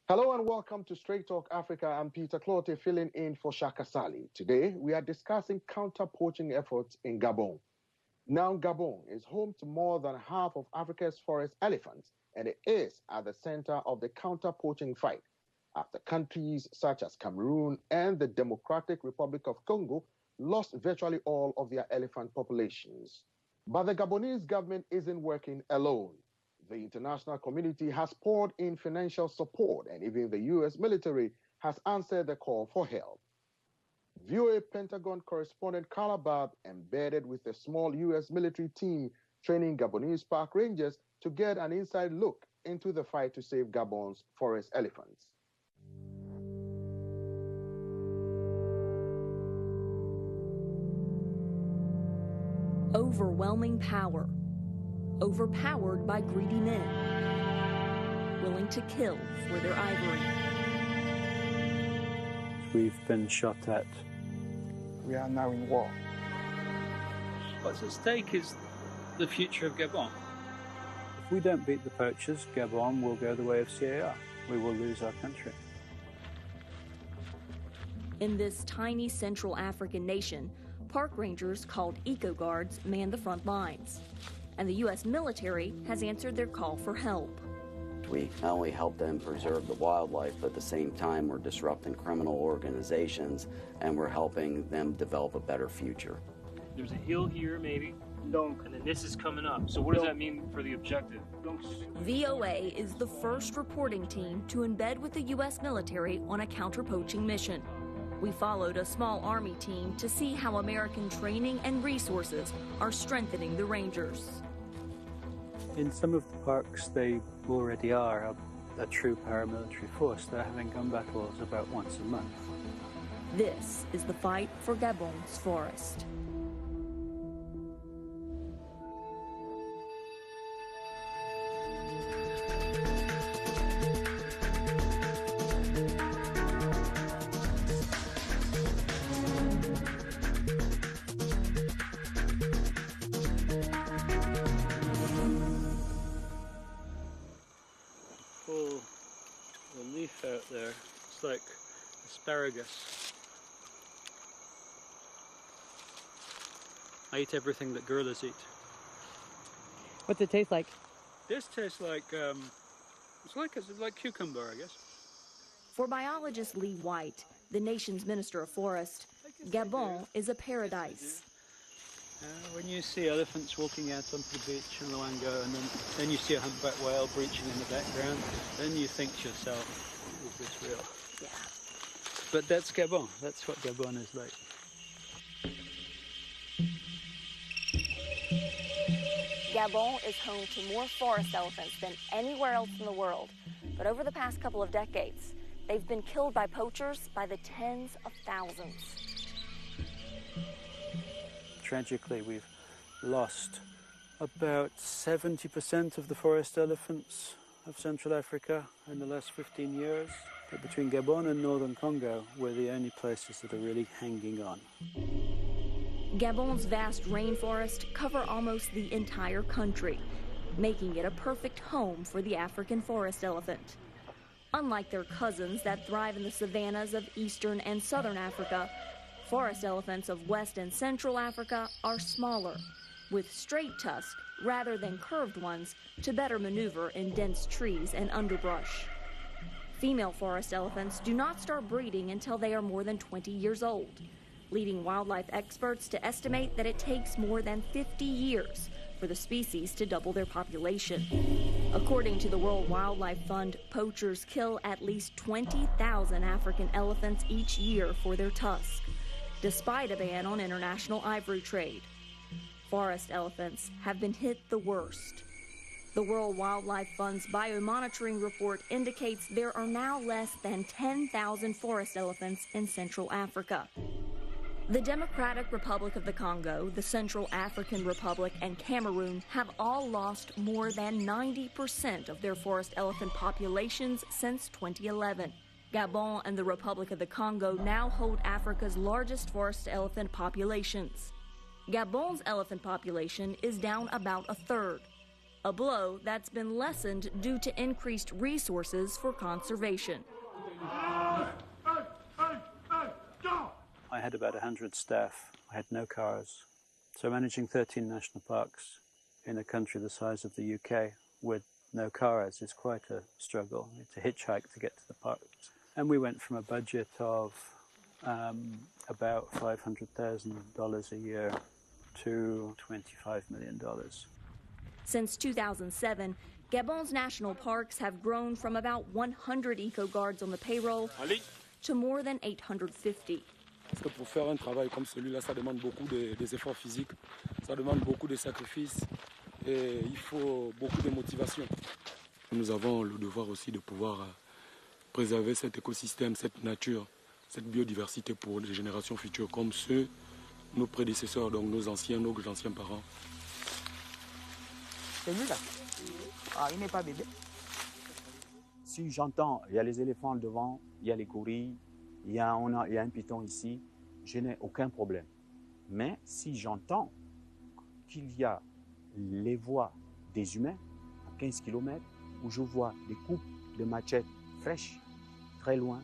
Hello and welcome to Straight Talk Africa. I'm Peter Clote filling in for Shaka Sali. Today, we are discussing counter-poaching efforts in Gabon. Now, Gabon is home to more than half of Africa's forest elephants, and it is at the center of the counter-poaching fight, after countries such as Cameroon and the Democratic Republic of Congo lost virtually all of their elephant populations. But the Gabonese government isn't working alone. The international community has poured in financial support, and even the U.S. military has answered the call for help. WEWE Pentagon correspondent Carla Barb embedded with a small U.S. military team training Gabonese park rangers to get an inside look into the fight to save Gabon's forest elephants. Overwhelming power. Overpowered by greedy men, willing to kill for their ivory. We've been shot at. We are now in war. What's at stake is the future of Gabon. If we don't beat the poachers, Gabon will go the way of CAR. We will lose our country. In this tiny Central African nation, park rangers called eco guards man the front lines. And the U.S. military has answered their call for help. We not only help them preserve the wildlife, but at the same time we're disrupting criminal organizations and we're helping them develop a better future. There's a hill here maybe, and then this is coming up. So what does that mean for the objective? VOA is the first reporting team to embed with the U.S. military on a counter-poaching mission. We followed a small Army team to see how American training and resources are strengthening the Rangers. In some of the parks, they already are a true paramilitary force. They're having gun battles about once a month. This is the fight for Gabon's forest. Pull the leaf out there. It's like asparagus. I eat everything that gorillas eat. What's it taste like? This tastes like it's like cucumber, I guess. For biologist Lee White, the nation's Minister of Forest, Gabon is a paradise. When you see elephants walking out onto the beach in Luango, and then you see a humpback whale breaching in the background, then you think to yourself, is this real? Yeah. But that's Gabon. That's what Gabon is like. Gabon is home to more forest elephants than anywhere else in the world. But over the past couple of decades, they've been killed by poachers by the tens of thousands. Tragically, we've lost about 70% of the forest elephants of Central Africa in the last 15 years. But between Gabon and northern Congo, we're the only places that are really hanging on. Gabon's vast rainforest cover almost the entire country, making it a perfect home for the African forest elephant. Unlike their cousins that thrive in the savannas of eastern and southern Africa, forest elephants of West and Central Africa are smaller, with straight tusks rather than curved ones to better maneuver in dense trees and underbrush. Female forest elephants do not start breeding until they are more than 20 years old, leading wildlife experts to estimate that it takes more than 50 years for the species to double their population. According to the World Wildlife Fund, poachers kill at least 20,000 African elephants each year for their tusks, despite a ban on international ivory trade. Forest elephants have been hit the worst. The World Wildlife Fund's biomonitoring report indicates there are now less than 10,000 forest elephants in Central Africa. The Democratic Republic of the Congo, the Central African Republic, and Cameroon have all lost more than 90% of their forest elephant populations since 2011. Gabon and the Republic of the Congo now hold Africa's largest forest elephant populations. Gabon's elephant population is down about a third. a blow that's been lessened due to increased resources for conservation. I had about 100 staff. I had no cars. So managing 13 national parks in a country the size of the UK with no cars is quite a struggle. It's a hitchhike to get to the parks. And we went from a budget of about $500,000 a year to $25 million. Since 2007, Gabon's national parks have grown from about 100 eco-guards on the payroll to more than 850. Parce que pour faire un travail comme celui-là, ça demande beaucoup des efforts physiques, ça demande beaucoup de sacrifices et il faut beaucoup de motivation. Nous avons le devoir aussi de pouvoir préserver cet écosystème, cette nature, cette biodiversité pour les générations futures comme ceux, nos prédécesseurs, donc nos anciens parents. C'est lui là. Ah, il n'est pas bébé. Si j'entends, il y a les éléphants devant, il y a les gorilles, il y a un python ici, je n'ai aucun problème. Mais si j'entends qu'il y a les voix des humains à 15 km, où je vois des coupes de machettes fraîches très loin,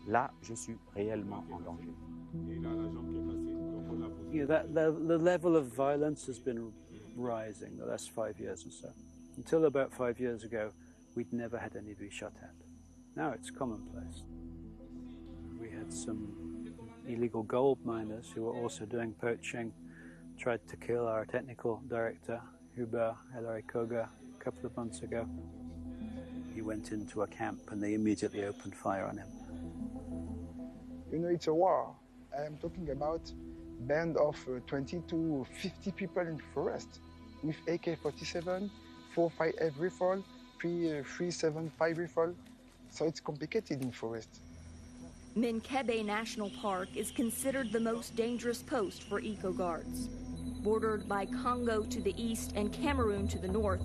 là, je suis réellement en danger. Yeah, the level of violence has been rising the last 5 years or so. Until about 5 years ago, we'd never had anybody shot at. Now it's commonplace. We had some illegal gold miners who were also doing poaching, tried to kill our technical director, HABARI Koga, a couple of months ago. He went into a camp and they immediately opened fire on him. You know, it's a war. I am talking about a band of 20 to 50 people in the forest with AK-47, 4.58 rifle, 3.75 rifle. So it's complicated in forest. Minkebe National Park is considered the most dangerous post for eco-guards. Bordered by Congo to the east and Cameroon to the north,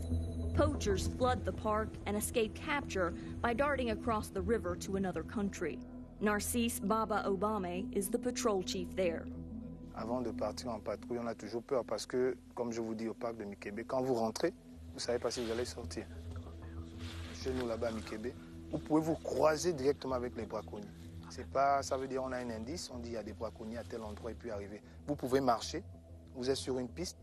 poachers flood the park and escape capture by darting across the river to another country. Narcisse Baba Obame is the patrol chief there. Avant de partir en patrouille, on a toujours peur parce que, comme je vous dis au parc de Minkebe, quand vous rentrez, vous ne savez pas si vous allez sortir. Chez nous là-bas à Minkebe, vous pouvez vous croiser directement avec les braconniers. C'est pas, ça veut dire on a un indice, on dit il y a des braconniers à tel endroit et puis arriver. Vous pouvez marcher, vous êtes sur une piste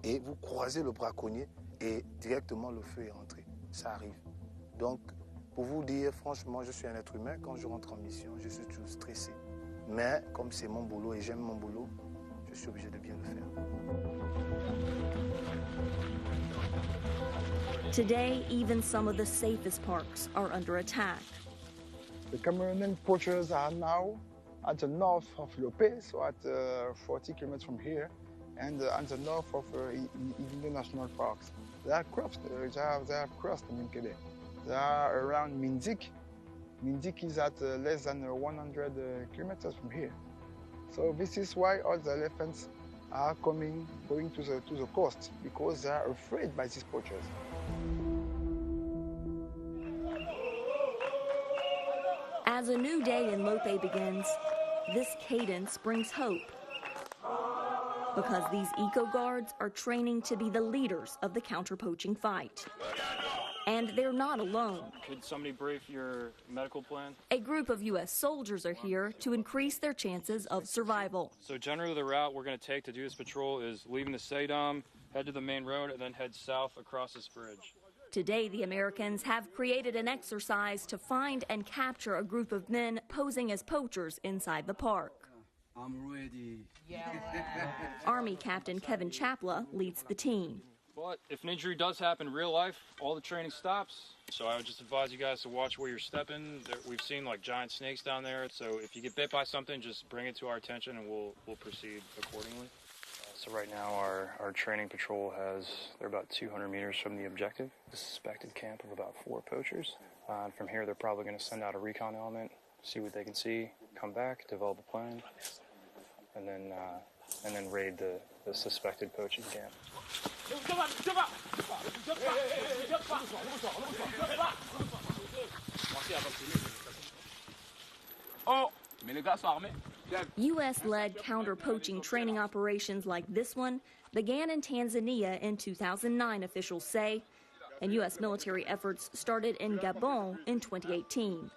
et vous croisez le braconnier et directement le feu est rentré. Ça arrive. Donc, pour vous dire, franchement, je suis un être humain. Quand je rentre en mission, je suis toujours stressé. Mais comme c'est mon boulot et j'aime mon boulot, je suis obligé de bien le faire. Today, even some of the safest parks are under attack. The Cameroonian poachers are now at the north of Lope, so at 40 kilometers from here, and at the north of Indian National Parks. They have crossed Minkebe. They are around Minzik. Minzik is at less than 100 kilometers from here. So this is why all the elephants are going to the coast, because they are afraid by these poachers. As a new day in Lope begins, this cadence brings hope. Because these eco-guards are training to be the leaders of the counter-poaching fight. And they're not alone. Could somebody brief your medical plan? A group of U.S. soldiers are here to increase their chances of survival. So generally the route we're going to take to do this patrol is leaving the Saydam, head to the main road, and then head south across this bridge. Today, the Americans have created an exercise to find and capture a group of men posing as poachers inside the park. I'm ready. Yeah. Army Captain Kevin Chapla leads the team. But if an injury does happen in real life, all the training stops. So I would just advise you guys to watch where you're stepping. We've seen like giant snakes down there. So if you get bit by something, just bring it to our attention and we'll proceed accordingly. So right now our training patrol they're about 200 meters from the objective, the suspected camp of about 4 poachers. And from here, they're probably going to send out a recon element, see what they can see, come back, develop a plan, and then raid the suspected poaching camp. U.S.-led counter-poaching training operations like this one began in Tanzania in 2009, officials say, and U.S. military efforts started in Gabon in 2018.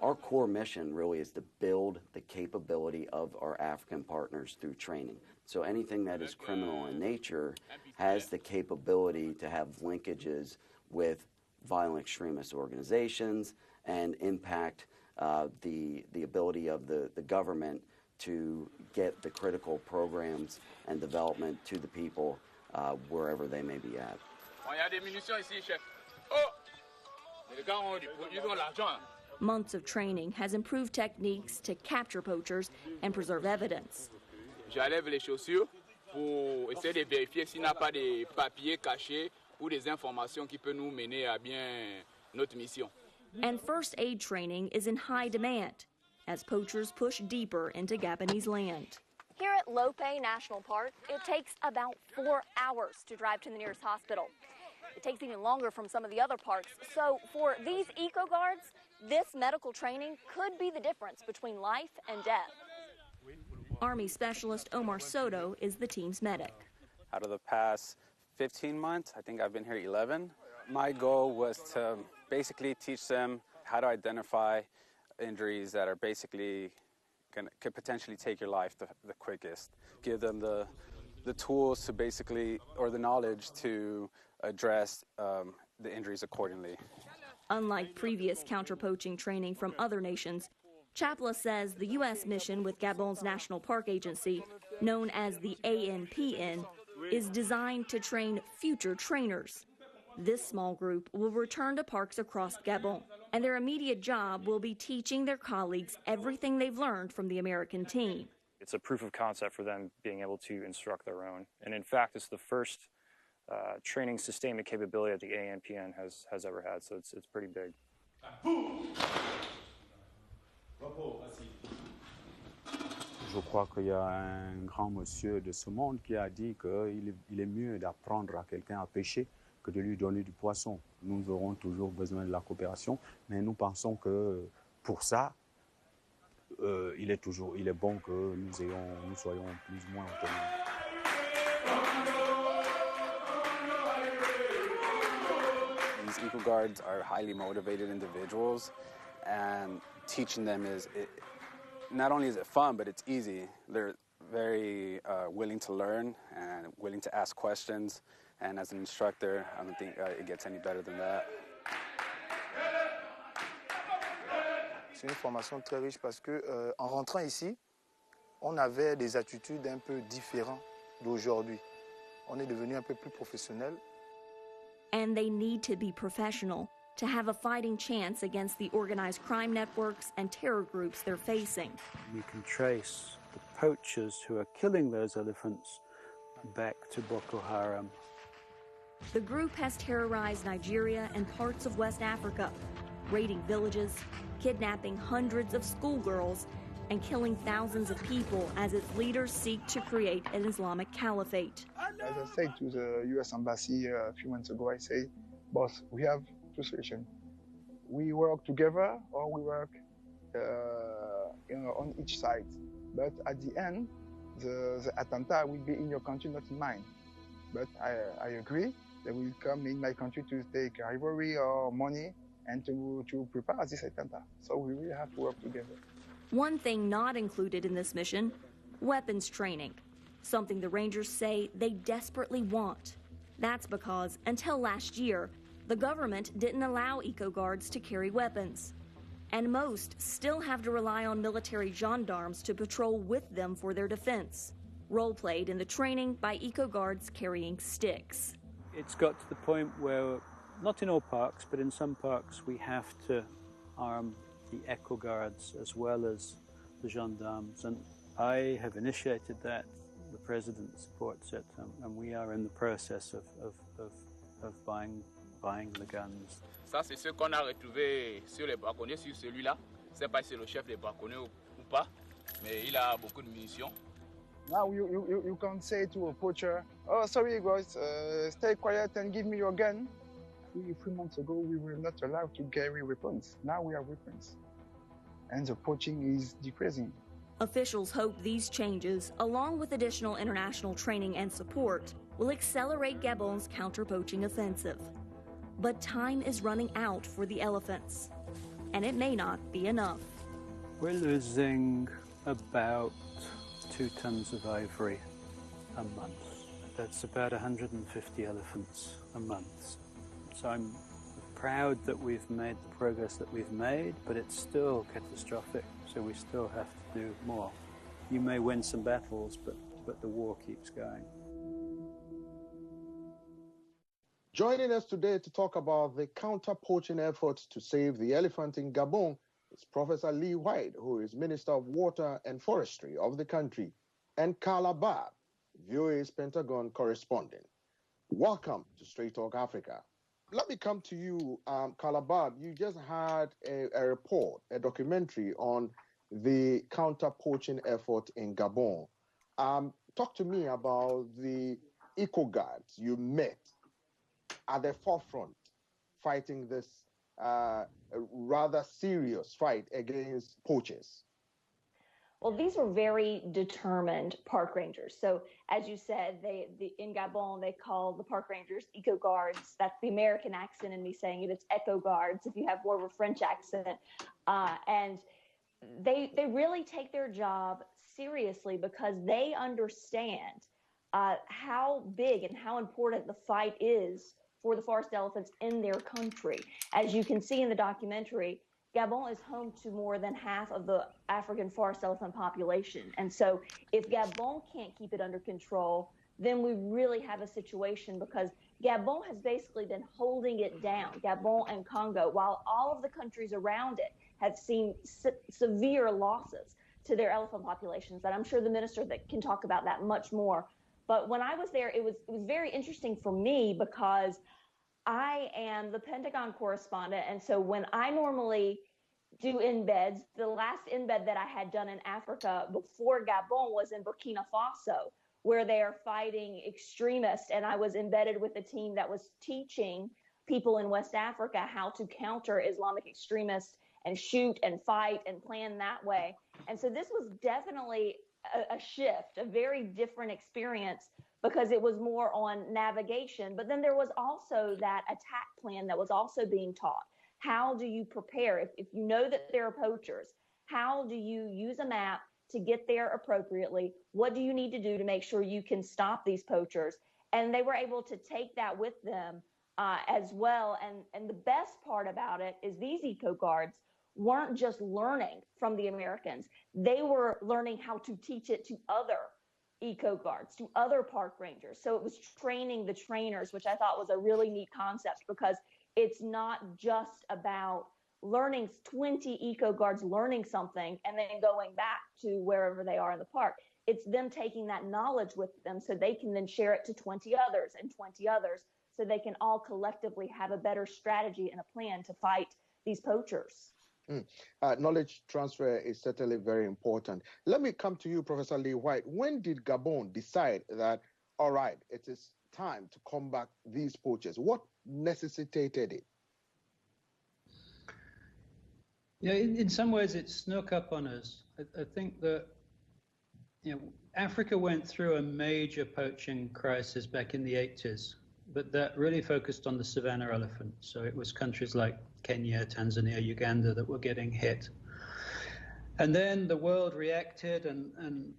Our core mission really is to build the capability of our African partners through training. So anything that is criminal in nature has the capability to have linkages with violent extremist organizations and impact the ability of the government to get the critical programs and development to the people wherever they may be at. Months of training has improved techniques to capture poachers and preserve evidence. J'enlève les chaussures pour essayer de vérifier s'il n'y a pas de papiers cachés ou des informations qui peuvent nous mener à bien notre mission. And first aid training is in high demand as poachers push deeper into Gabonese land. Here at Lope National Park, it takes about 4 hours to drive to the nearest hospital. It takes even longer from some of the other parks. So for these eco guards, this medical training could be the difference between life and death. Army Specialist Omar Soto is the team's medic. Out of the past 15 months, I think I've been here 11. My goal was to basically teach them how to identify injuries that are basically could potentially take your life the quickest. Give them the tools to basically, or the knowledge to address the injuries accordingly. Unlike previous counter-poaching training from other nations, Chapla says the U.S. mission with Gabon's National Park Agency, known as the ANPN, is designed to train future trainers. This small group will return to parks across Gabon, and their immediate job will be teaching their colleagues everything they've learned from the American team. It's a proof of concept for them being able to instruct their own. And in fact, it's the first training sustainment capability that the ANPN has ever had, so it's pretty big. Je crois qu'il y a un grand monsieur de ce monde qui a dit qu'il est mieux d'apprendre à quelqu'un à pêcher que de lui donner du poisson. Nous aurons toujours besoin de la coopération, mais nous pensons que pour ça, il est bon que nous soyons plus ou moins autonomes. These eco guards are highly motivated individuals, and teaching them not only is it fun, but it's easy. They're very willing to learn and willing to ask questions. And as an instructor, I don't think it gets any better than that. C'est une formation très riche parce que en rentrant ici, on avait des attitudes un peu différentes d'aujourd'hui. On est devenu un peu plus professionnel. And they need to be professional to have a fighting chance against the organized crime networks and terror groups they're facing. We can trace the poachers who are killing those elephants back to Boko Haram. The group has terrorized Nigeria and parts of West Africa, raiding villages, kidnapping hundreds of schoolgirls, and killing thousands of people as its leaders seek to create an Islamic caliphate. As I said to the U.S. Embassy a few months ago, I say, boss, we have two solutions. We work together or we work on each side. But at the end, the attentat will be in your country, not in mine. But I agree. They will come in my country to take ivory or money and to prepare this attentat. So we really have to work together. One thing not included in this mission, weapons training, something the Rangers say they desperately want. That's because, until last year, the government didn't allow eco guards to carry weapons. And most still have to rely on military gendarmes to patrol with them for their defense. Role-played in the training by eco guards carrying sticks. It's got to the point where, not in all parks, but in some parks, we have to arm the eco guards as well as the gendarmes. And I have initiated that. The President supports it, and we are in the process of buying the guns. Ça, c'est ce qu'on a retrouvé sur les braconniers, sur celui-là. Je ne sais pas si c'est le chef des braconniers ou pas, mais il a beaucoup de munitions. Now you can say to a poacher, oh, sorry guys, stay quiet and give me your gun. 3 months ago, we were not allowed to carry weapons. Now we have weapons. And the poaching is decreasing. Officials hope these changes, along with additional international training and support, will accelerate Gabon's counter-poaching offensive. But time is running out for the elephants, and it may not be enough. We're losing about 2 tons of ivory a month. That's about 150 elephants a month. So I'm proud that we've made the progress that we've made, but it's still catastrophic, so we still have to do more. You may win some battles, but the war keeps going. Joining us today to talk about the counter-poaching efforts to save the elephant in Gabon is Professor Lee White, who is Minister of Water and Forestry of the country, and Carla Barb, WEWE's Pentagon correspondent. Welcome to Straight Talk Africa. Let me come to you, Carla Barb. You just had a report, a documentary on the counter-poaching effort in Gabon. Talk to me about the eco-guards you met at the forefront fighting this rather serious fight against poachers. Well, these were very determined park rangers. So, as you said, in Gabon, they call the park rangers eco-guards. That's the American accent in me saying it. It's eco-guards if you have more of a French accent. And they really take their job seriously because they understand how big and how important the fight is for the forest elephants in their country. As you can see in the documentary, Gabon is home to more than half of the African forest elephant population. And so if Gabon can't keep it under control, then we really have a situation because Gabon has basically been holding it down, Gabon and Congo, while all of the countries around it have seen severe losses to their elephant populations. And I'm sure the minister that can talk about that much more. But when I was there, it was very interesting for me because I am the Pentagon correspondent. And so when I normally do embeds, the last embed that I had done in Africa before Gabon was in Burkina Faso, where they are fighting extremists. And I was embedded with a team that was teaching people in West Africa how to counter Islamic extremists and shoot and fight and plan that way. And so this was definitely a shift, a very different experience because it was more on navigation. But then there was also that attack plan that was also being taught. How do you prepare? If you know that there are poachers, how do you use a map to get there appropriately? What do you need to do to make sure you can stop these poachers? And they were able to take that with them as well. And the best part about it is these eco-guards weren't just learning from the Americans. They were learning how to teach it to other eco-guards, to other park rangers. So it was training the trainers, which I thought was a really neat concept because it's not just about learning 20 eco-guards learning something and then going back to wherever they are in the park. It's them taking that knowledge with them so they can then share it to 20 others and 20 others so they can all collectively have a better strategy and a plan to fight these poachers. Knowledge transfer is certainly very important. Let me come to you, Professor Lee White. When did Gabon decide that, all right, it is time to combat these poachers? What necessitated it? Yeah, in some ways it snuck up on us. I think that Africa went through a major poaching crisis back in the 80s, but that really focused on the savanna elephant. So it was countries like Kenya, Tanzania, Uganda that were getting hit. And then the world reacted and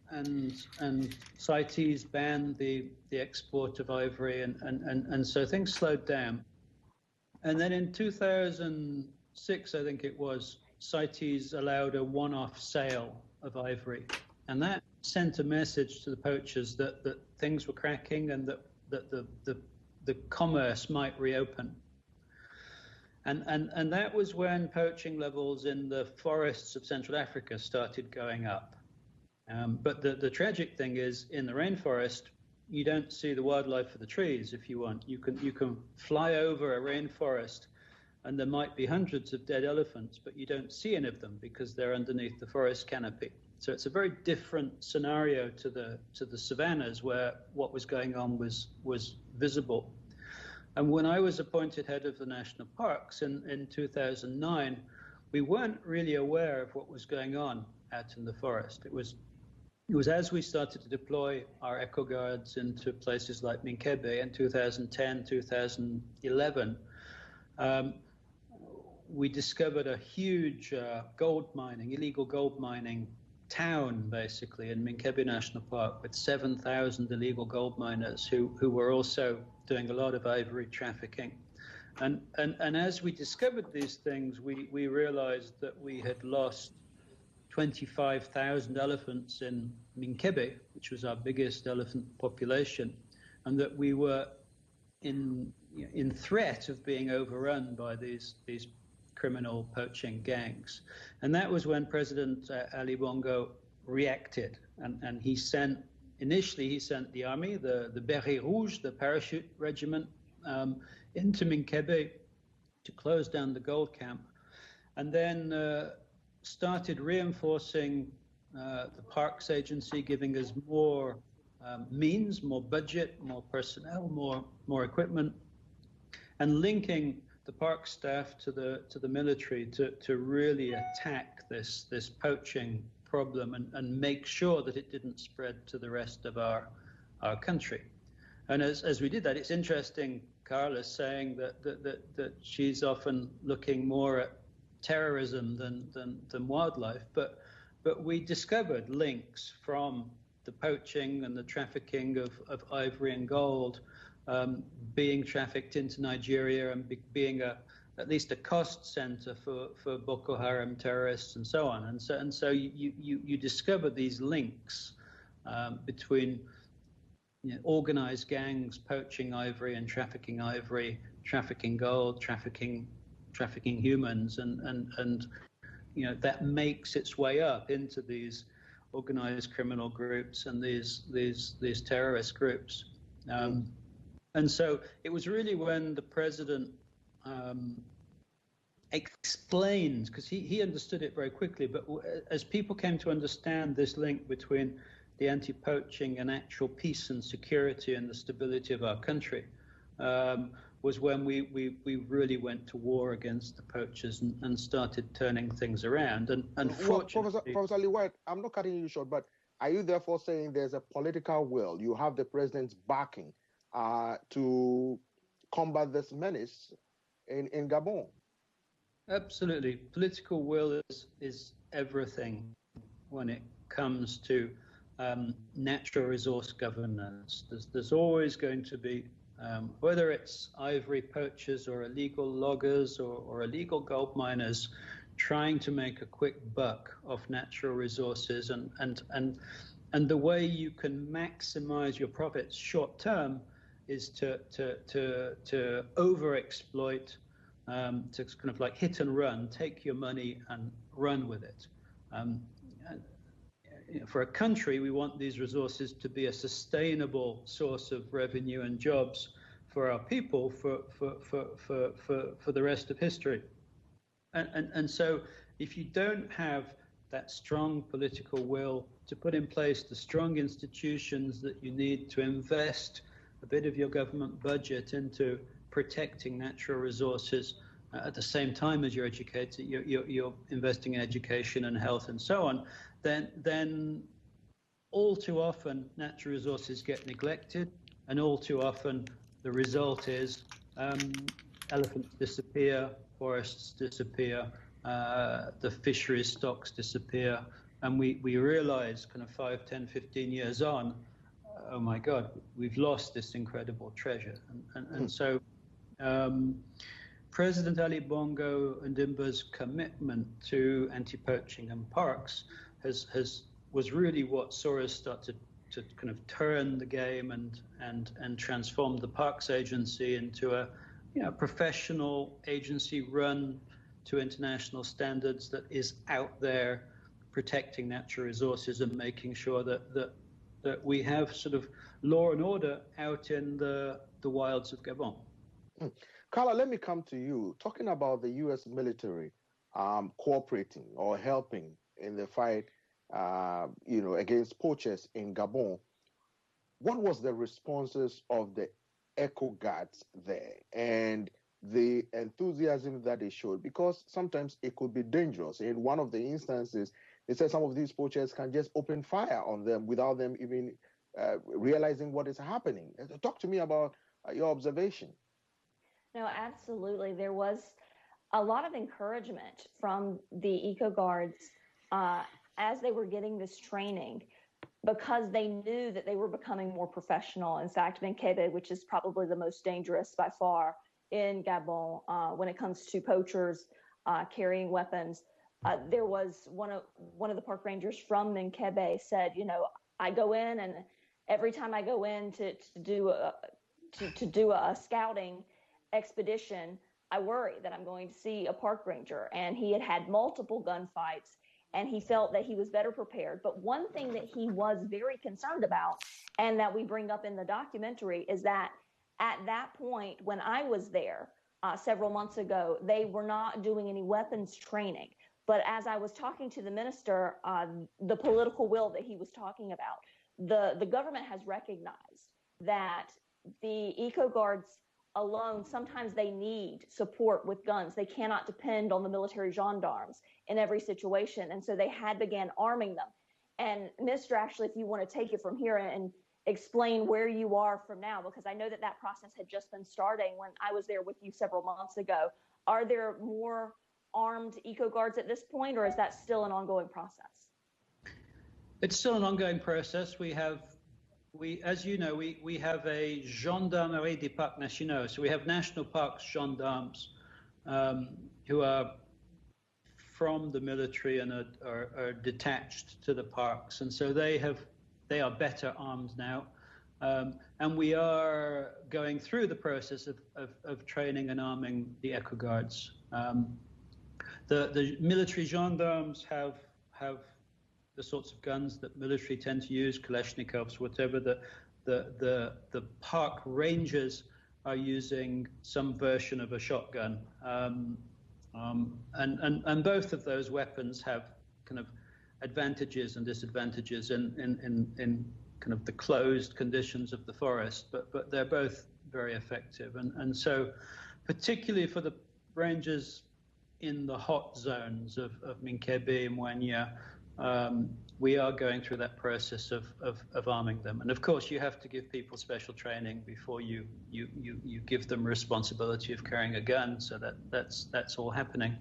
CITES banned the export of ivory and so things slowed down. And then in 2006, I think it was, CITES allowed a one-off sale of ivory. And that sent a message to the poachers that things were cracking and that the commerce might reopen. And that was when poaching levels in the forests of Central Africa started going up. But the tragic thing is, in the rainforest, you don't see the wildlife for the trees if you want. You can fly over a rainforest and there might be hundreds of dead elephants, but you don't see any of them because they're underneath the forest canopy. So it's a very different scenario to the savannas where what was going on was visible. And when I was appointed head of the national parks in 2009, we weren't really aware of what was going on out in the forest. It was as we started to deploy our eco guards into places like Minkebe in 2010, 2011, we discovered a huge illegal gold mining town, basically, in Minkebe National Park with 7,000 illegal gold miners who were also doing a lot of ivory trafficking. And as we discovered these things, we realized that we had lost 25,000 elephants in Minkebe, which was our biggest elephant population, and that we were in threat of being overrun by these criminal poaching gangs. And that was when President Ali Bongo reacted, and initially he sent the army, the Beret Rouge, the parachute regiment, into Minkebe to close down the gold camp, and then started reinforcing the Parks Agency, giving us more means, more budget, more personnel, more equipment, and linking the park staff to the military to really attack this poaching problem and make sure that it didn't spread to the rest of our country. And as we did that, it's interesting, Carla saying that she's often looking more at terrorism than wildlife, but we discovered links from the poaching and the trafficking of ivory and gold being trafficked into Nigeria and being at least a cost center for Boko Haram terrorists and so on. And so you discover these links between organized gangs poaching ivory and trafficking gold, trafficking humans, and that makes its way up into these organized criminal groups and these terrorist groups. And so it was really when the president explained, because he understood it very quickly, but as people came to understand this link between the anti-poaching and actual peace and security and the stability of our country, was when we really went to war against the poachers and started turning things around. And unfortunately, Professor Lee White, I'm not cutting you short, but are you therefore saying there's a political will? You have the president's backing to combat this menace in Gabon? Absolutely. Political will is everything when it comes to natural resource governance. There's always going to be, whether it's ivory poachers or illegal loggers or illegal gold miners trying to make a quick buck off natural resources, and the way you can maximize your profits short term is to overexploit, to kind of like hit and run, take your money and run with it. For a country, we want these resources to be a sustainable source of revenue and jobs for our people for the rest of history. And so if you don't have that strong political will to put in place the strong institutions that you need to invest a bit of your government budget into protecting natural resources at the same time as you're educated, you're investing in education and health and so on, then all too often natural resources get neglected, and all too often the result is elephants disappear, forests disappear, the fisheries stocks disappear, and we realize kind of 5, 10, 15 years on, oh my God, we've lost this incredible treasure. And so President Ali Bongo Ndimba's commitment to anti-poaching and parks was really what saw us start to kind of turn the game and transform the Parks Agency into a professional agency run to international standards that is out there protecting natural resources and making sure that we have sort of law and order out in the wilds of Gabon. Carla, let me come to you. Talking about the U.S. military cooperating or helping in the fight, against poachers in Gabon, what was the responses of the Eco Guards there and the enthusiasm that they showed? Because sometimes it could be dangerous. In one of the instances, they said some of these poachers can just open fire on them without them even realizing what is happening. Talk to me about your observation. No, absolutely. There was a lot of encouragement from the eco guards as they were getting this training, because they knew that they were becoming more professional. In fact, Minkebe, which is probably the most dangerous by far in Gabon when it comes to poachers carrying weapons, there was one of the park rangers from Minkebe said, you know, I go in, and every time I go in to do a scouting expedition, I worry that I'm going to see a park ranger. And he had had multiple gunfights, and he felt that he was better prepared. But one thing that he was very concerned about, and that we bring up in the documentary, is that at that point, when I was there several months ago, they were not doing any weapons training. But as I was talking to the minister, the political will that he was talking about, the government has recognized that the eco guards alone, sometimes they need support with guns. They cannot depend on the military gendarmes in every situation. And so they had began arming them. And Mr. Ashley, if you want to take it from here and explain where you are from now, because I know that that process had just been starting when I was there with you several months ago. Are there more armed eco guards at this point, or is that still an ongoing process? It's still an ongoing process. As you know, we have a gendarmerie des parcs nationaux. So we have national parks gendarmes who are from the military and are detached to the parks, and so they are better armed now. And we are going through the process of training and arming the eco guards. The military gendarmes have the sorts of guns that military tend to use, Kalashnikovs, whatever. The park rangers are using some version of a shotgun, and both of those weapons have kind of advantages and disadvantages in kind of the closed conditions of the forest, but they're both very effective. And so, particularly for the rangers in the hot zones of Minkebe and Mwanya, we are going through that process of arming them. And of course, you have to give people special training before you give them responsibility of carrying a gun. So that's all happening.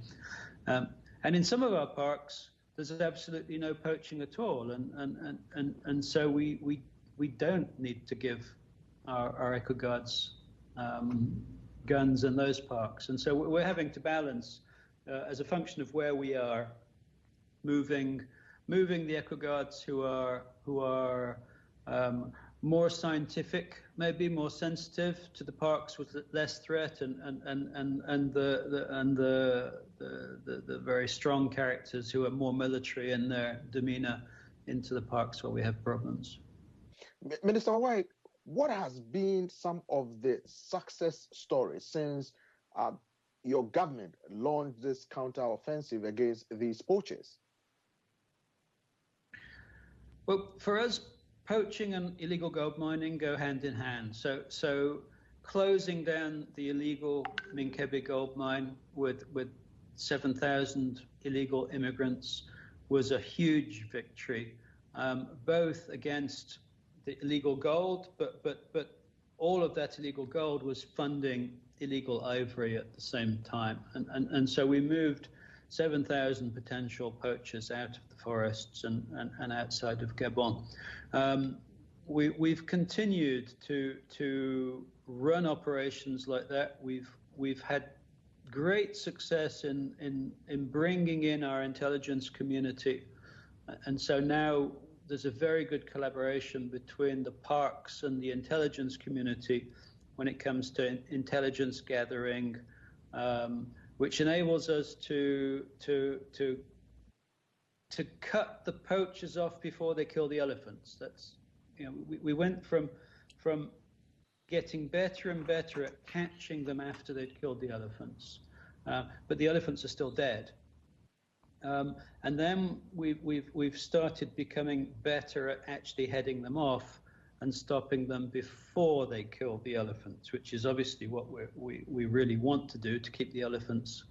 And in some of our parks, there's absolutely no poaching at all, and so we don't need to give our eco guards guns in those parks. And so we're having to balance, as a function of where we are, moving the eco guards who are more scientific, maybe more sensitive to the parks with less threat, and the very strong characters who are more military in their demeanor into the parks where we have problems. Minister White, what has been some of the success stories since your government launched this counter-offensive against these poachers? Well, for us, poaching and illegal gold mining go hand in hand. So closing down the illegal Minkebe gold mine with 7,000 illegal immigrants was a huge victory, both against the illegal gold, but all of that illegal gold was funding illegal ivory at the same time. And so we moved 7,000 potential poachers out of the forests and outside of Gabon. We've continued to run operations like that. We've had great success in bringing in our intelligence community, and so now there's a very good collaboration between the parks and the intelligence community when it comes to intelligence gathering, which enables us to cut the poachers off before they kill the elephants. That's, you know, we went from getting better and better at catching them after they'd killed the elephants, but the elephants are still dead. And then we've started becoming better at actually heading them off and stopping them before they kill the elephants, which is obviously what we really want to do to keep the elephants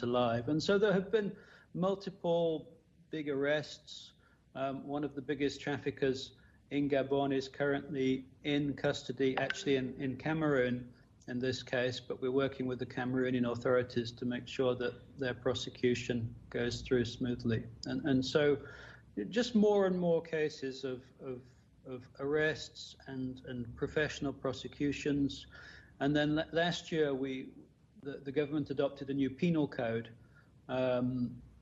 alive. And so there have been multiple big arrests. One of the biggest traffickers in Gabon is currently in custody, actually in Cameroon, in this case, but we're working with the Cameroonian authorities to make sure that their prosecution goes through smoothly. And so just more and more cases of arrests and professional prosecutions. And then last year, the government adopted a new penal code.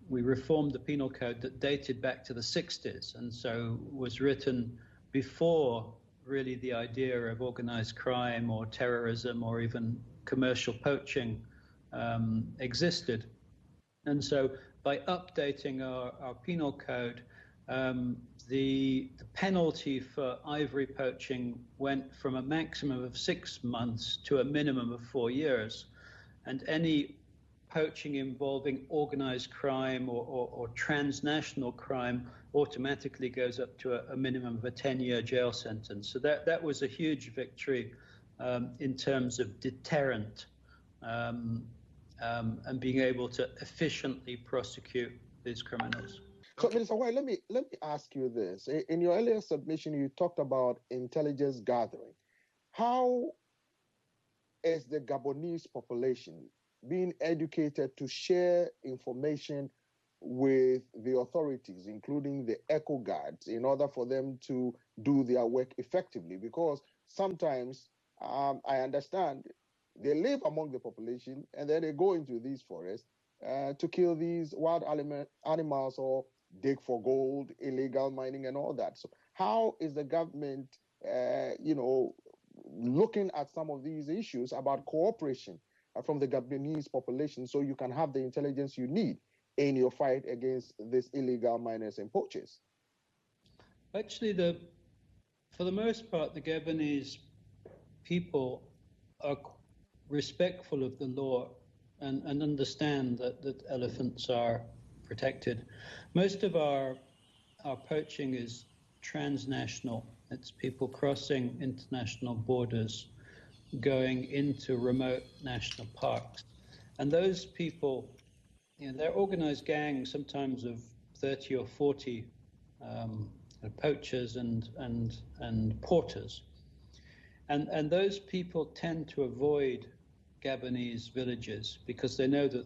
We reformed the penal code that dated back to the 60s, and so was written before really the idea of organized crime or terrorism or even commercial poaching existed. And so by updating our penal code, the penalty for ivory poaching went from a maximum of 6 months to a minimum of 4 years. And any poaching involving organized crime or transnational crime automatically goes up to a minimum of a 10-year jail sentence. So that was a huge victory in terms of deterrent and being able to efficiently prosecute these criminals. So, Minister White, let me ask you this. In your earlier submission, you talked about intelligence gathering. How is the Gabonese population being educated to share information with the authorities, including the eco guards, in order for them to do their work effectively? Because sometimes I understand they live among the population and then they go into these forests to kill these wild animals or dig for gold, illegal mining and all that. So how is the government, looking at some of these issues about cooperation from the Gabonese population so you can have the intelligence you need in your fight against these illegal miners and poachers? Actually, for the most part, the Gabonese people are respectful of the law and understand that elephants are protected. Most of our poaching is transnational. It's people crossing international borders, going into remote national parks. And those people, they're organized gangs, sometimes of 30 or 40 poachers and porters. And those people tend to avoid Gabonese villages because they know that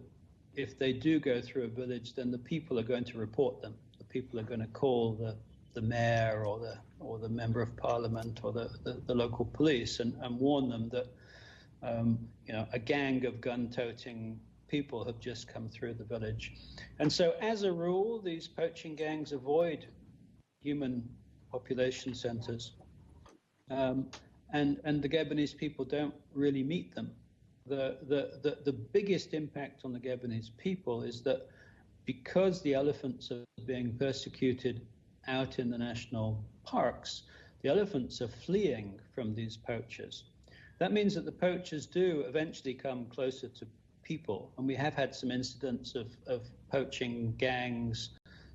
if they do go through a village, then the people are going to report them. The people are going to call the mayor or the member of parliament or the local police and warn them that a gang of gun-toting people have just come through the village. And so as a rule, these poaching gangs avoid human population centers. And the Gabonese people don't really meet them. The biggest impact on the Gabonese people is that because the elephants are being persecuted out in the national parks, the elephants are fleeing from these poachers. That means that the poachers do eventually come closer to people, and we have had some incidents of poaching gangs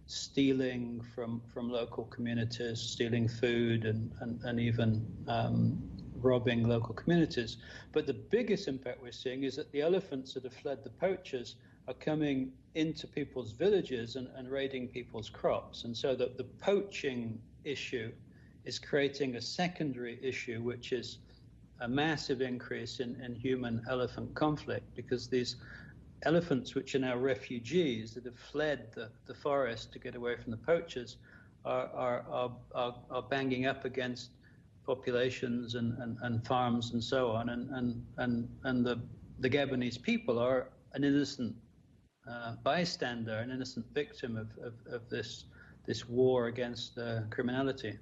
stealing from local communities, stealing food and even robbing local communities. But the biggest impact we're seeing is that the elephants that have fled the poachers are coming into people's villages and raiding people's crops. And so that the poaching issue is creating a secondary issue, which is a massive increase in human-elephant conflict, because these elephants, which are now refugees that have fled the forest to get away from the poachers, are banging up against populations and farms and so on, and the Gabonese people are an innocent bystander, an innocent victim of this war against criminality.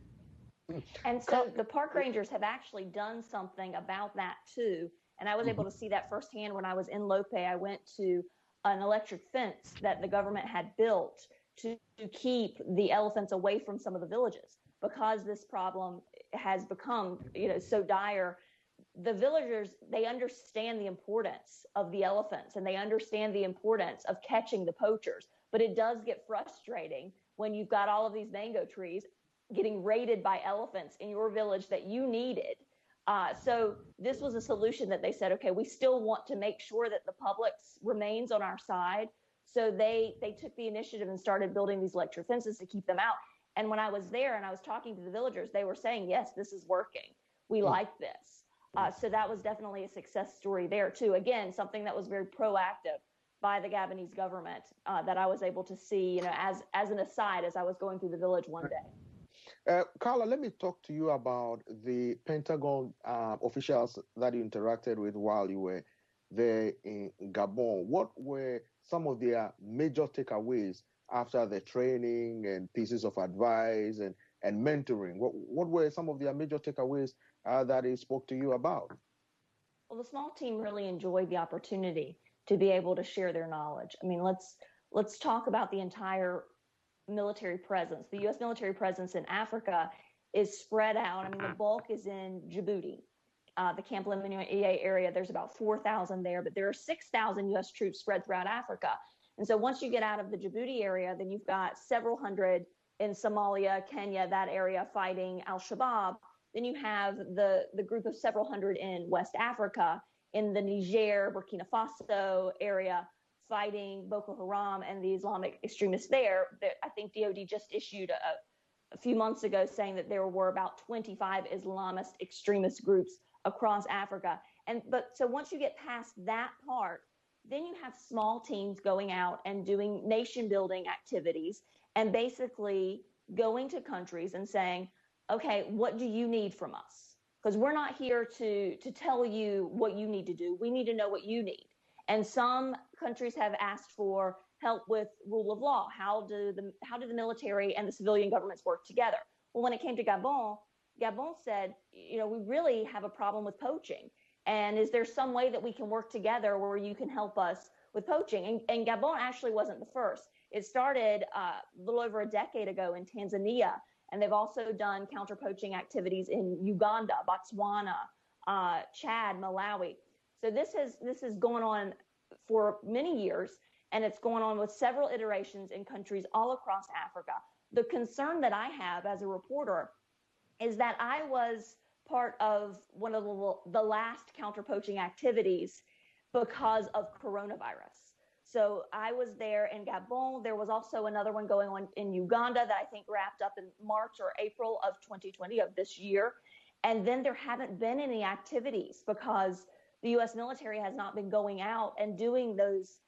And so the park rangers have actually done something about that too. And I was able to see that firsthand when I was in Lope. I went to an electric fence that the government had built to keep the elephants away from some of the villages, because this problem has become, so dire. The villagers, they understand the importance of the elephants and they understand the importance of catching the poachers. But it does get frustrating when you've got all of these mango trees getting raided by elephants in your village that you needed. So this was a solution that they said, okay, we still want to make sure that the public remains on our side. So they took the initiative and started building these electric fences to keep them out. And when I was there and I was talking to the villagers, they were saying, yes, this is working. We like this. So that was definitely a success story there too. Again, something that was very proactive by the Gabonese government that I was able to see, as an aside as I was going through the village one day. Carla, let me talk to you about the Pentagon officials that you interacted with while you were there in Gabon. What were some of their major takeaways after the training and pieces of advice and mentoring? What were some of their major takeaways that they spoke to you about? Well, the small team really enjoyed the opportunity to be able to share their knowledge. I mean, let's talk about the entire military presence. The U.S. military presence in Africa is spread out. I mean, the bulk is in Djibouti, the Camp Lemonnier area. There's about 4,000 there, but there are 6,000 U.S. troops spread throughout Africa. And so once you get out of the Djibouti area, then you've got several hundred in Somalia, Kenya, that area fighting al-Shabaab. Then you have the group of several hundred in West Africa, in the Niger, Burkina Faso area, fighting Boko Haram and the Islamic extremists there. I think DOD just issued a few months ago saying that there were about 25 Islamist extremist groups across Africa. So once you get past that part, then you have small teams going out and doing nation building activities and basically going to countries and saying, okay, what do you need from us? Because we're not here to tell you what you need to do. We need to know what you need. And some countries have asked for help with rule of law. How do the military and the civilian governments work together? Well, when it came to Gabon, Gabon said, we really have a problem with poaching. And is there some way that we can work together where you can help us with poaching? And Gabon actually wasn't the first. It started a little over a decade ago in Tanzania. And they've also done counter-poaching activities in Uganda, Botswana, Chad, Malawi. So this has gone on for many years, and it's going on with several iterations in countries all across Africa. The concern that I have as a reporter is that I was part of one of the last counter-poaching activities because of coronavirus. So I was there in Gabon. There was also another one going on in Uganda that I think wrapped up in March or April of 2020 of this year. And then there haven't been any activities because the U.S. military has not been going out and doing those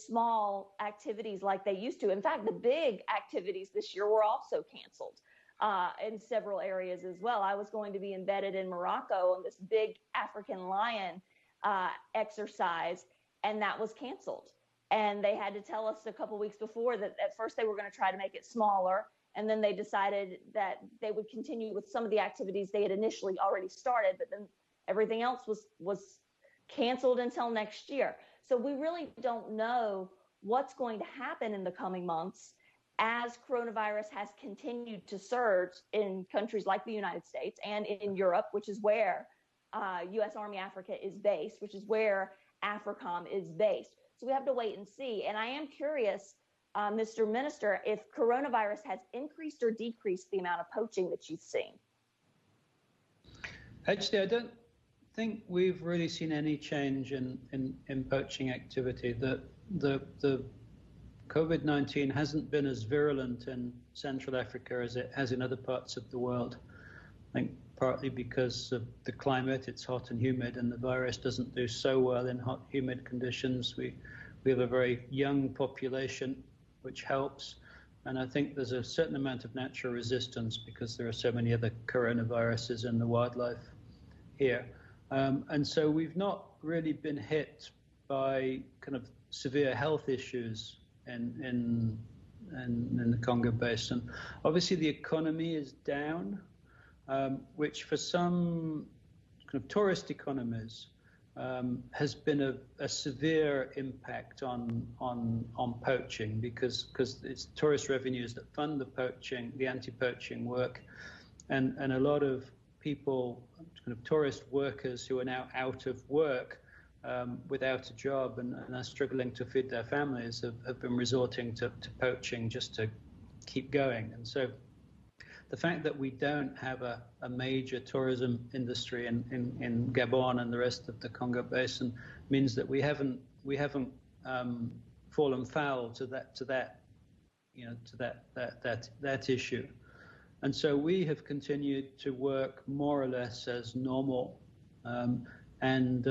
small activities like they used to. In fact, the big activities this year were also canceled in several areas as well. I was going to be embedded in Morocco on this big African lion exercise, and that was canceled. And they had to tell us a couple weeks before that at first they were going to try to make it smaller, and then they decided that they would continue with some of the activities they had initially already started, but then everything else was canceled until next year. So we really don't know what's going to happen in the coming months as coronavirus has continued to surge in countries like the United States and in Europe, which is where U.S. Army Africa is based, which is where AFRICOM is based. So we have to wait and see. And I am curious, Mr. Minister, if coronavirus has increased or decreased the amount of poaching that you've seen. Actually, I don't think we've really seen any change in poaching activity. The COVID-19 hasn't been as virulent in Central Africa as it has in other parts of the world. I think partly because of the climate, it's hot and humid, and the virus doesn't do so well in hot, humid conditions. We have a very young population, which helps. And I think there's a certain amount of natural resistance because there are so many other coronaviruses in the wildlife here. And so we've not really been hit by kind of severe health issues in the Congo Basin. Obviously, the economy is down, which for some kind of tourist economies has been a severe impact on poaching because it's tourist revenues that fund the poaching, the anti-poaching work, and a lot of people, kind of tourist workers who are now out of work without a job and are struggling to feed their families have been resorting to poaching just to keep going. And so the fact that we don't have a major tourism industry in Gabon and the rest of the Congo Basin means that we haven't fallen foul to that issue. And so we have continued to work more or less as normal and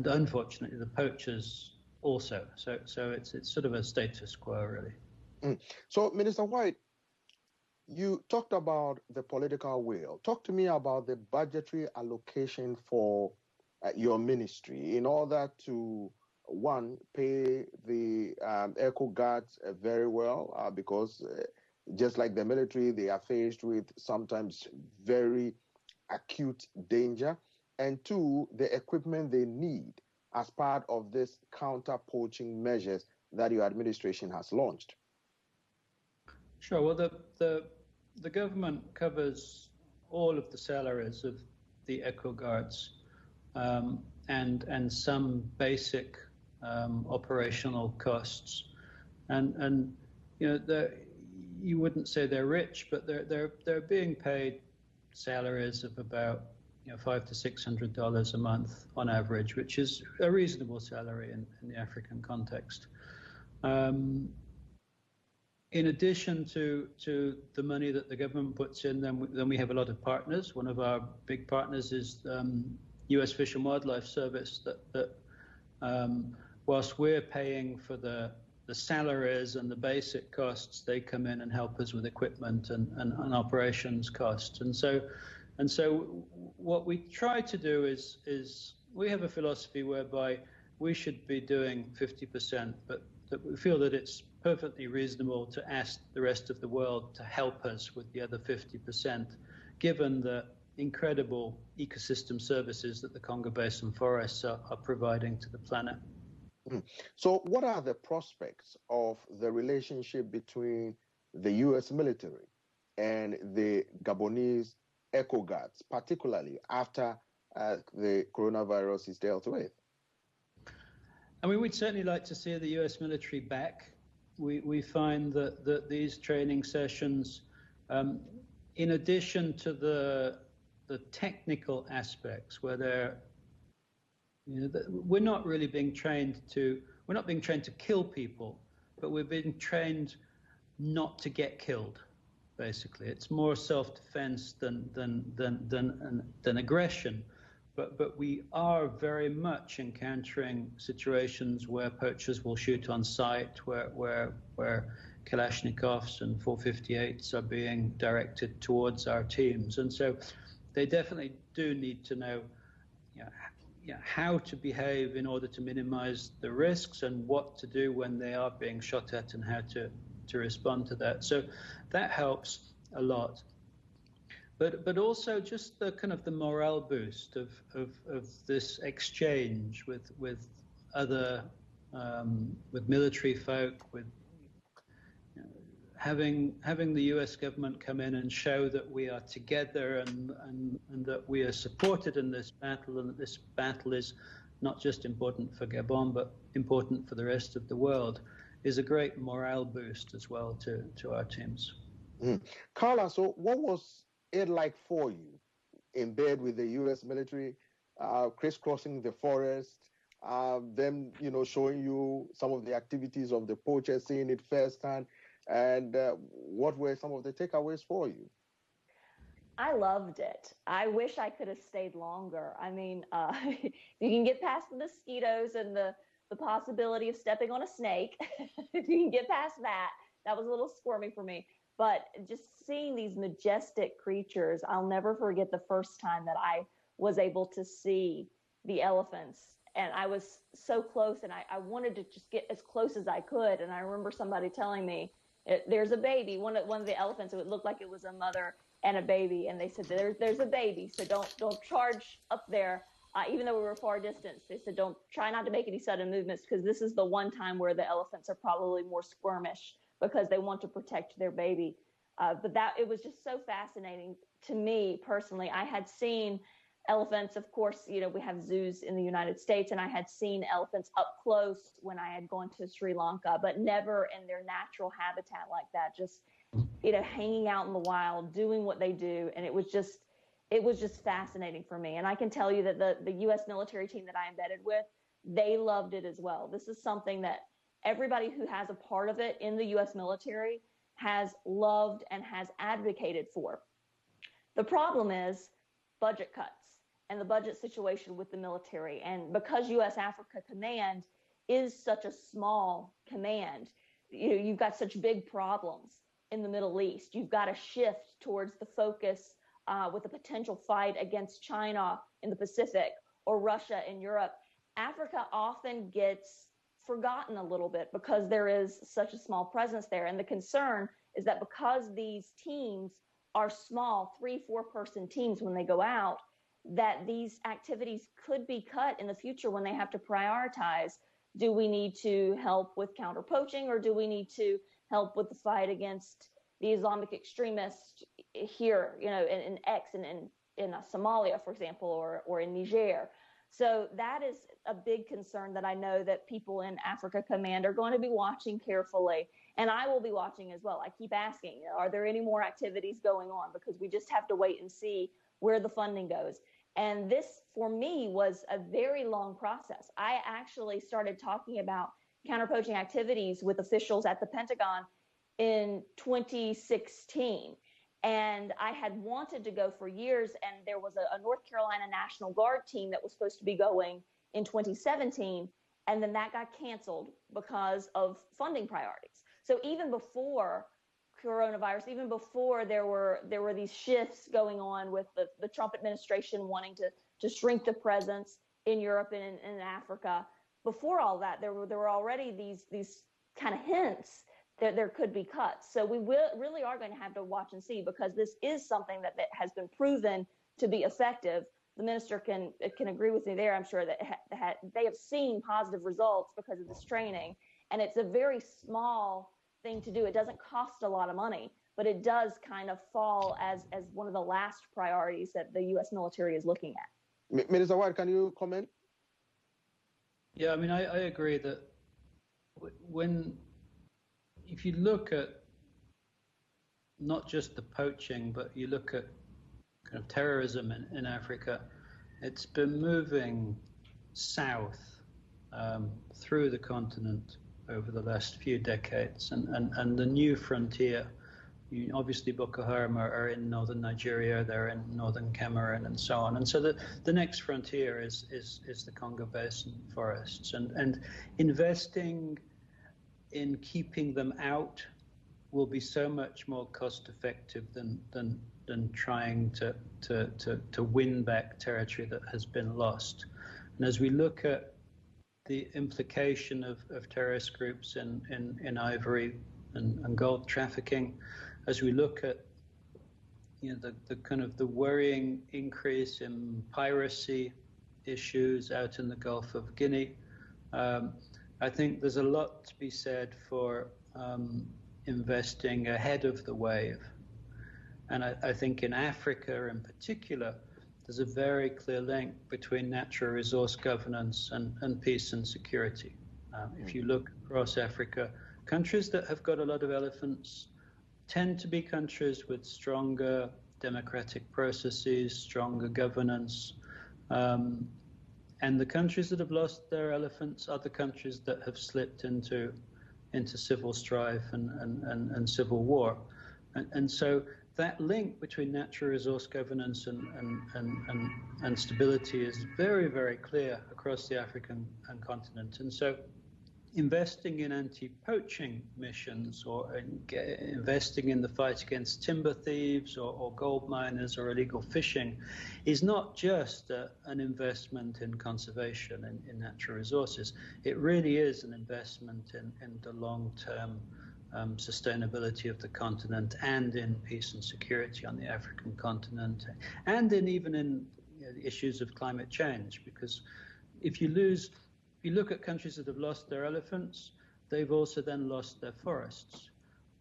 unfortunately the poachers also. So it's sort of a status quo, really. So, Minister White, you talked about the political will. Talk to me about the budgetary allocation for your ministry in order to, one, pay the eco guards very well, because just like the military, they are faced with sometimes very acute danger, and two, the equipment they need as part of this counter-poaching measures that your administration has launched. Sure. Well, the government covers all of the salaries of the eco guards and some basic operational costs, and you know, you wouldn't say they're rich, but they're being paid salaries of about $500 to $600 a month on average, which is a reasonable salary in the African context. In addition to the money that the government puts in, then we have a lot of partners. One of our big partners is U.S. Fish and Wildlife Service. That whilst we're paying for the salaries and the basic costs, they come in and help us with equipment and operations costs. And so what we try to do is we have a philosophy whereby we should be doing 50%, but that we feel that it's perfectly reasonable to ask the rest of the world to help us with the other 50%, given the incredible ecosystem services that the Congo Basin forests are providing to the planet. So what are the prospects of the relationship between the U.S. military and the Gabonese eco guards, particularly after the coronavirus is dealt with? I mean, we'd certainly like to see the U.S. military back. We find that these training sessions, in addition to the technical aspects, where we're not really being trained to, we're not being trained to kill people, but we're being trained not to get killed. Basically, it's more self-defense than aggression. But we are very much encountering situations where poachers will shoot on sight, where Kalashnikovs and 458s are being directed towards our teams, and so they definitely do need to know, how to behave in order to minimize the risks and what to do when they are being shot at and how to respond to that. So that helps a lot. But also just the kind of the morale boost of this exchange with other with military folk, with having the U.S. government come in and show that we are together and that we are supported in this battle, and that this battle is not just important for Gabon but important for the rest of the world, is a great morale boost as well to our teams. Carla, so what was it like for you in bed with the U.S. military, crisscrossing the forest, them, showing you some of the activities of the poachers, seeing it firsthand, and what were some of the takeaways for you? I loved it. I wish I could have stayed longer. I mean, you can get past the mosquitoes and the possibility of stepping on a snake. If you can get past that, that was a little squirmy for me. But just seeing these majestic creatures, I'll never forget the first time that I was able to see the elephants. And I was so close, and I wanted to just get as close as I could. And I remember somebody telling me, there's a baby. One of the elephants, it looked like it was a mother and a baby. And they said, there's a baby, so don't charge up there. Even though we were far distance, they said, try not to make any sudden movements, because this is the one time where the elephants are probably more squirmish, because they want to protect their baby. But it was just so fascinating to me personally. I had seen elephants, of course, we have zoos in the United States, and I had seen elephants up close when I had gone to Sri Lanka, but never in their natural habitat like that, just, hanging out in the wild, doing what they do. And it was just fascinating for me. And I can tell you that the U.S. military team that I embedded with, they loved it as well. This is something that everybody who has a part of it in the U.S. military has loved and has advocated for. The problem is budget cuts. and the budget situation with the military. And because U.S. Africa Command is such a small command, you've got such big problems in the Middle East. You've got to shift towards the focus with a potential fight against China in the Pacific or Russia in Europe. Africa often gets forgotten a little bit because there is such a small presence there. And the concern is that because these teams are small, 3-4 person teams when they go out, that these activities could be cut in the future when they have to prioritize. Do we need to help with counter poaching, or do we need to help with the fight against the Islamic extremists here, in Somalia, for example, or in Niger? So that is a big concern that I know that people in Africa Command are going to be watching carefully. And I will be watching as well. I keep asking, are there any more activities going on? Because we just have to wait and see where the funding goes. And this, for me, was a very long process. I actually started talking about counter-poaching activities with officials at the Pentagon in 2016. And I had wanted to go for years, and there was a North Carolina National Guard team that was supposed to be going in 2017, and then that got canceled because of funding priorities. So even before coronavirus, even before there were these shifts going on with the Trump administration wanting to shrink the presence in Europe and in Africa, before all that, there were already these kind of hints that there could be cuts. So we really are going to have to watch and see, because this is something that has been proven to be effective. The minister can agree with me there. I'm sure that they have seen positive results because of this training, and it's a very small thing to do. It doesn't cost a lot of money, but it does kind of fall as one of the last priorities that the U.S. military is looking at. Minister White, can you comment? Yeah, I mean, I agree that if you look at not just the poaching, but you look at kind of terrorism in Africa, it's been moving south through the continent over the last few decades, and the new frontier, obviously Boko Haram are in northern Nigeria, they're in northern Cameroon, and so on. And so the next frontier is the Congo Basin forests, and investing in keeping them out will be so much more cost effective than trying to win back territory that has been lost. And as we look at the implication of terrorist groups in ivory and gold trafficking, as we look at the kind of the worrying increase in piracy issues out in the Gulf of Guinea, I think there's a lot to be said for investing ahead of the wave. And I think in Africa in particular, there's a very clear link between natural resource governance and peace and security. If you look across Africa, countries that have got a lot of elephants tend to be countries with stronger democratic processes, stronger governance. And the countries that have lost their elephants are the countries that have slipped into civil strife and civil war. And so that link between natural resource governance and stability is very, very clear across the African continent. And so investing in anti-poaching missions, or investing in the fight against timber thieves or gold miners or illegal fishing, is not just an investment in conservation in natural resources. It really is an investment in the long-term sustainability of the continent, and in peace and security on the African continent, and even in the issues of climate change. Because if you look at countries that have lost their elephants, they've also then lost their forests.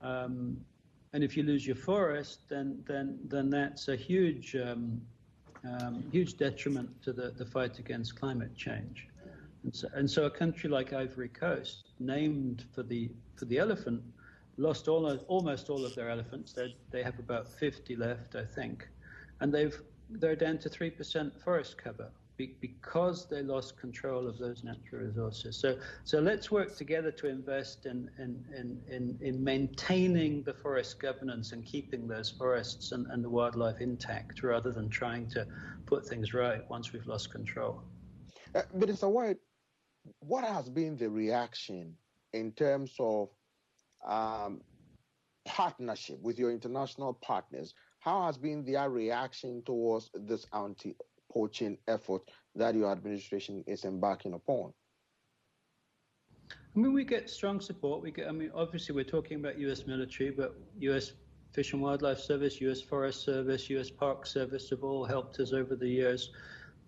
And if you lose your forest, then that's a huge detriment to the fight against climate change. And so a country like Ivory Coast, named for the elephant, lost almost all of their elephants. They have about 50 left, I think, and they're down to 3% forest cover, because they lost control of those natural resources. So let's work together to invest in maintaining the forest governance and keeping those forests and the wildlife intact, rather than trying to put things right once we've lost control. Minister White, what has been the reaction in terms of partnership with your international partners? How has been their reaction towards this anti-poaching effort that your administration is embarking upon? I mean, we get strong support. Obviously we're talking about U.S. military, but U.S. Fish and Wildlife Service, U.S. Forest Service, U.S. Park Service have all helped us over the years.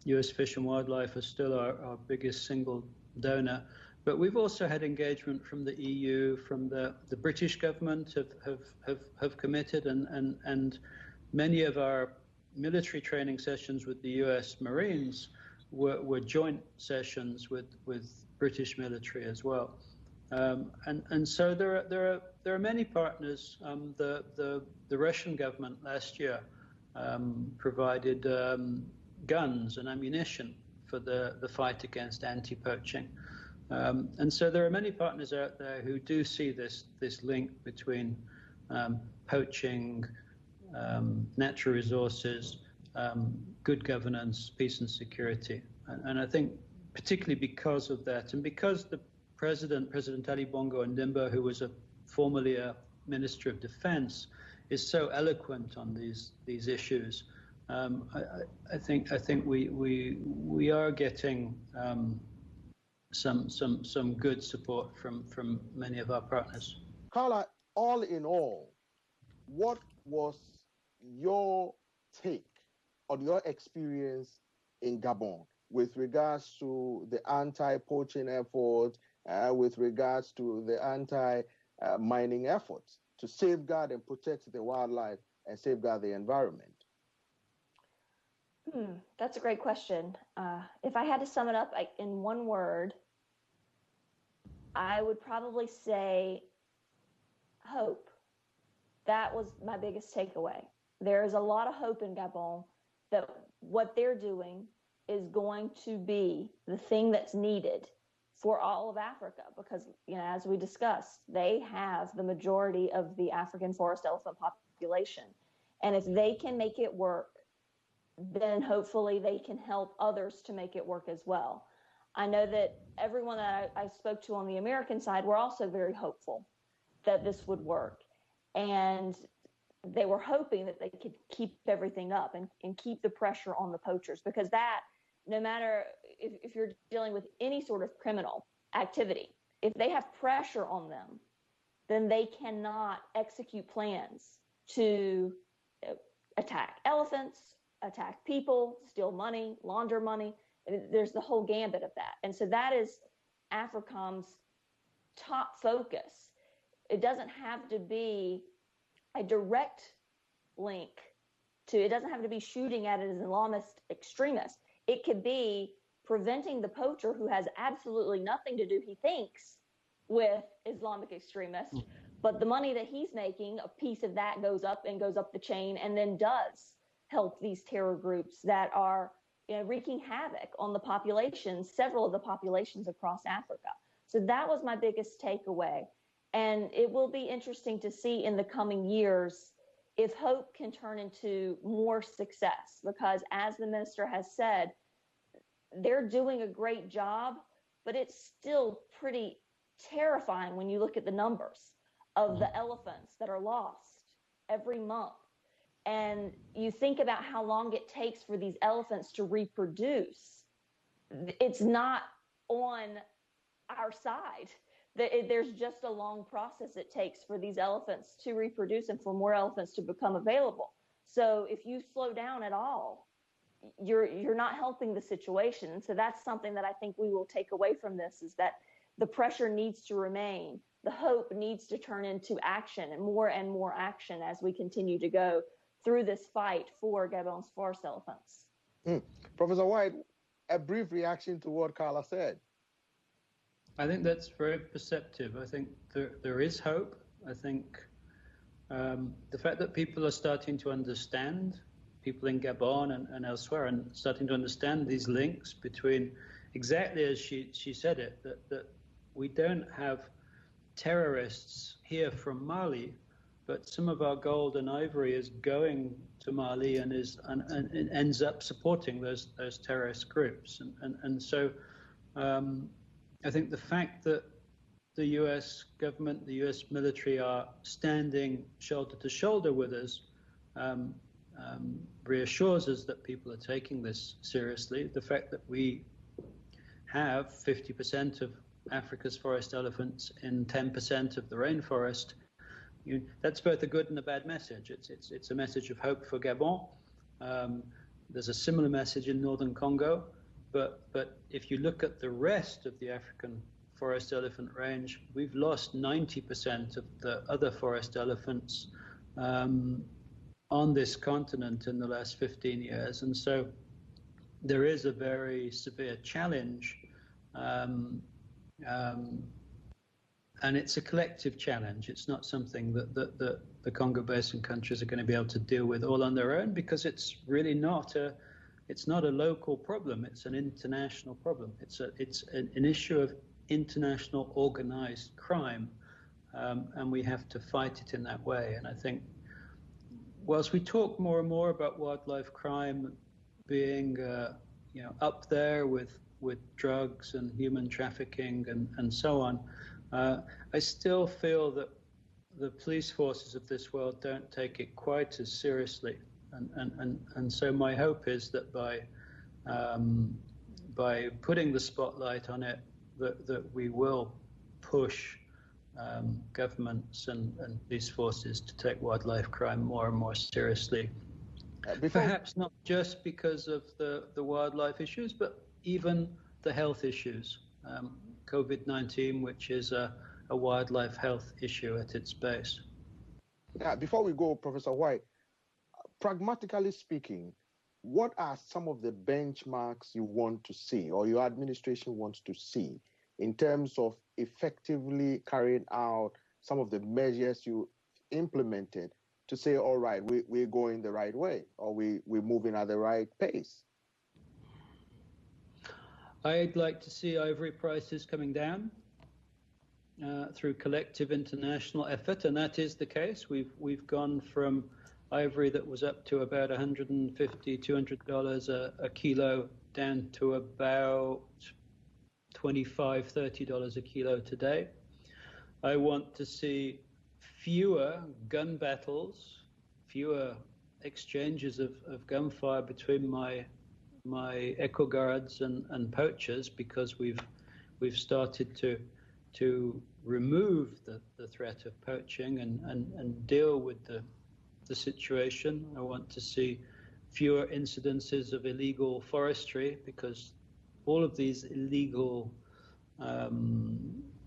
U.S. Fish and Wildlife is still our biggest single donor. But we've also had engagement from the EU, from the British government have committed, and many of our military training sessions with the U.S. Marines were joint sessions with British military as well. And so there are many partners. The Russian government last year provided guns and ammunition for the fight against anti-poaching. And so there are many partners out there who do see this link between poaching, natural resources, good governance, peace and security. And I think particularly because of that, and because the President Ali Bongo Ondimba, who was formerly a Minister of Defense, is so eloquent on these issues, I think we are getting some good support from many of our partners. Carla, all in all, what was your take on your experience in Gabon with regards to the anti-poaching effort, with regards to the anti-mining efforts to safeguard and protect the wildlife and safeguard the environment? That's a great question. If I had to sum it up in one word, I would probably say hope. That was my biggest takeaway. There is a lot of hope in Gabon that what they're doing is going to be the thing that's needed for all of Africa, because, as we discussed, they have the majority of the African forest elephant population. And if they can make it work, then hopefully they can help others to make it work as well. I know that everyone that I spoke to on the American side were also very hopeful that this would work. And they were hoping that they could keep everything up and keep the pressure on the poachers, because that, no matter if you're dealing with any sort of criminal activity, if they have pressure on them, then they cannot execute plans to attack elephants, attack people, steal money, launder money. There's the whole gambit of that. And so that is AFRICOM's top focus. It doesn't have to be a direct link to, it doesn't have to be shooting at it as an Islamist extremist. It could be preventing the poacher who has absolutely nothing to do, he thinks, with Islamic extremists, but the money that he's making, a piece of that goes up the chain and then does help these terror groups that are wreaking havoc on the populations, several of the populations across Africa. So that was my biggest takeaway. And it will be interesting to see in the coming years if hope can turn into more success, because as the minister has said, they're doing a great job, but it's still pretty terrifying when you look at the numbers of the elephants that are lost every month. And you think about how long it takes for these elephants to reproduce. It's not on our side. There's just a long process it takes for these elephants to reproduce and for more elephants to become available. So if you slow down at all, you're not helping the situation. So that's something that I think we will take away from this, is that the pressure needs to remain. The hope needs to turn into action and more action as we continue to go through this fight for Gabon's forest elephants. Professor White, a brief reaction to what Carla said. I think that's very perceptive. I think there is hope. I think the fact that people are starting to understand people in Gabon and elsewhere, and starting to understand these links between, exactly as she said it, that we don't have terrorists here from Mali, but some of our gold and ivory is going to Mali and ends up supporting those terrorist groups. And so I think the fact that the US government, the US military are standing shoulder to shoulder with us reassures us that people are taking this seriously. The fact that we have 50% of Africa's forest elephants in 10% of the rainforest, that's both a good and a bad message. It's a message of hope for Gabon. There's a similar message in northern Congo, but if you look at the rest of the African forest elephant range, we've lost 90% of the other forest elephants on this continent in the last 15 years. And so there is a very severe challenge, and it's a collective challenge. It's not something that the Congo Basin countries are going to be able to deal with all on their own, because it's really not a local problem. It's an international problem. It's an issue of international organized crime, and we have to fight it in that way. And I think whilst we talk more and more about wildlife crime being up there with drugs and human trafficking and so on, I still feel that the police forces of this world don't take it quite as seriously. And so my hope is that by putting the spotlight on it, that we will push governments and police forces to take wildlife crime more and more seriously. Perhaps not just because of the wildlife issues, but even the health issues. COVID-19, which is a wildlife health issue at its base. Yeah, before we go, Professor White, pragmatically speaking, what are some of the benchmarks you want to see, or your administration wants to see, in terms of effectively carrying out some of the measures you implemented to say, all right, we're going the right way, or we're moving at the right pace? I'd like to see ivory prices coming down through collective international effort, and that is the case. We've gone from ivory that was up to about $150, $200 a kilo down to about $25, $30 a kilo today. I want to see fewer gun battles, fewer exchanges of gunfire between my eco guards and poachers, because we've started to remove the threat of poaching and deal with the situation. I want to see fewer incidences of illegal forestry, because all of these illegal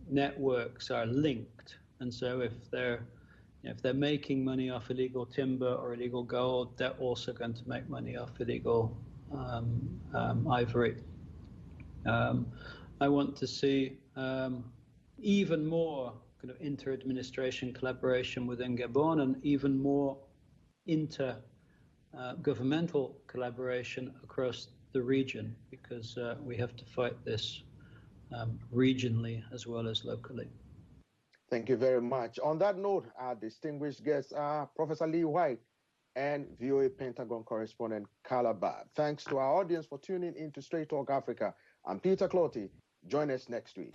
networks are linked, and so if they're making money off illegal timber or illegal gold, they're also going to make money off illegal ivory. I want to see even more kind of inter-administration collaboration within Gabon, and even more inter-governmental collaboration across the region, because we have to fight this regionally as well as locally. Thank you very much. On that note, our distinguished guests are Professor Lee White and WEWE Pentagon correspondent Carla Babb. Thanks to our audience for tuning in to Straight Talk Africa. I'm Peter Clotty. Join us next week.